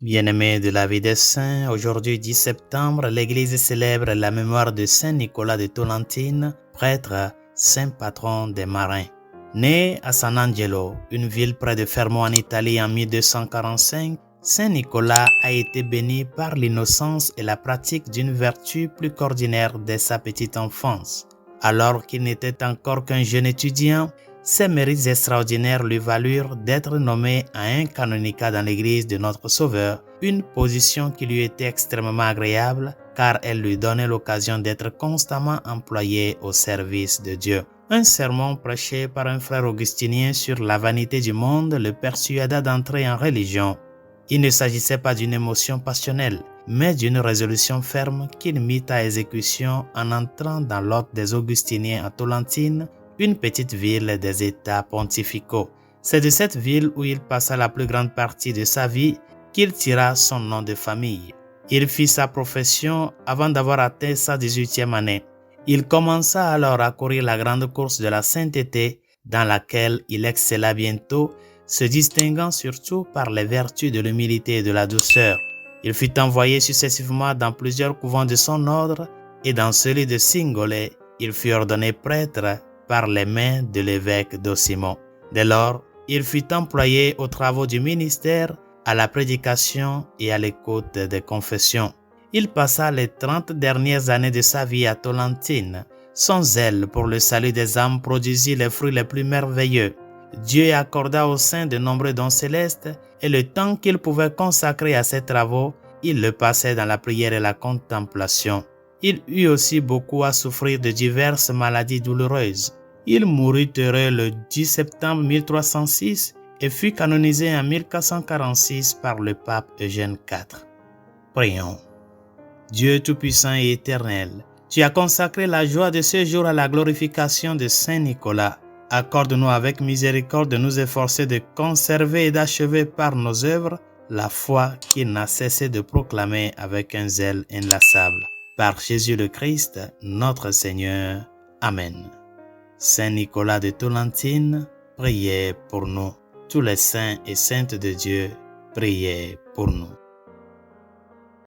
Bien-aimés de la vie des saints, aujourd'hui 10 septembre, l'Église célèbre la mémoire de Saint Nicolas de Tolentine, prêtre, saint patron des marins. Né à San Angelo, une ville près de Fermo en Italie en 1245, Saint Nicolas a été béni par l'innocence et la pratique d'une vertu plus qu'ordinaire dès sa petite enfance. Alors qu'il n'était encore qu'un jeune étudiant, ses mérites extraordinaires lui valurent d'être nommé à un canonicat dans l'église de notre Sauveur, une position qui lui était extrêmement agréable car elle lui donnait l'occasion d'être constamment employé au service de Dieu. Un sermon prêché par un frère augustinien sur la vanité du monde le persuada d'entrer en religion. Il ne s'agissait pas d'une émotion passionnelle, mais d'une résolution ferme qu'il mit à exécution en entrant dans l'ordre des Augustiniens à Tolentine, une petite ville des États pontificaux. C'est de cette ville où il passa la plus grande partie de sa vie qu'il tira son nom de famille. Il fit sa profession avant d'avoir atteint sa 18e année. Il commença alors à courir la grande course de la sainteté dans laquelle il excella bientôt, se distinguant surtout par les vertus de l'humilité et de la douceur. Il fut envoyé successivement dans plusieurs couvents de son ordre et dans celui de Singole, il fut ordonné prêtre par les mains de l'évêque d'Osimo. Dès lors, il fut employé aux travaux du ministère, à la prédication et à l'écoute des confessions. Il passa les 30 dernières années de sa vie à Tolentine. Son zèle pour le salut des âmes produisit les fruits les plus merveilleux. Dieu accorda aux saints de nombreux dons célestes et le temps qu'il pouvait consacrer à ses travaux, il le passait dans la prière et la contemplation. Il eut aussi beaucoup à souffrir de diverses maladies douloureuses. Il mourut heureux le 10 septembre 1306 et fut canonisé en 1446 par le pape Eugène IV. Prions. Dieu Tout-Puissant et Éternel, tu as consacré la joie de ce jour à la glorification de Saint Nicolas. Accorde-nous avec miséricorde de nous efforcer de conserver et d'achever par nos œuvres la foi qu'il n'a cessé de proclamer avec un zèle inlassable. Par Jésus le Christ, notre Seigneur. Amen. Saint Nicolas de Tolentine, priez pour nous. Tous les saints et saintes de Dieu, priez pour nous.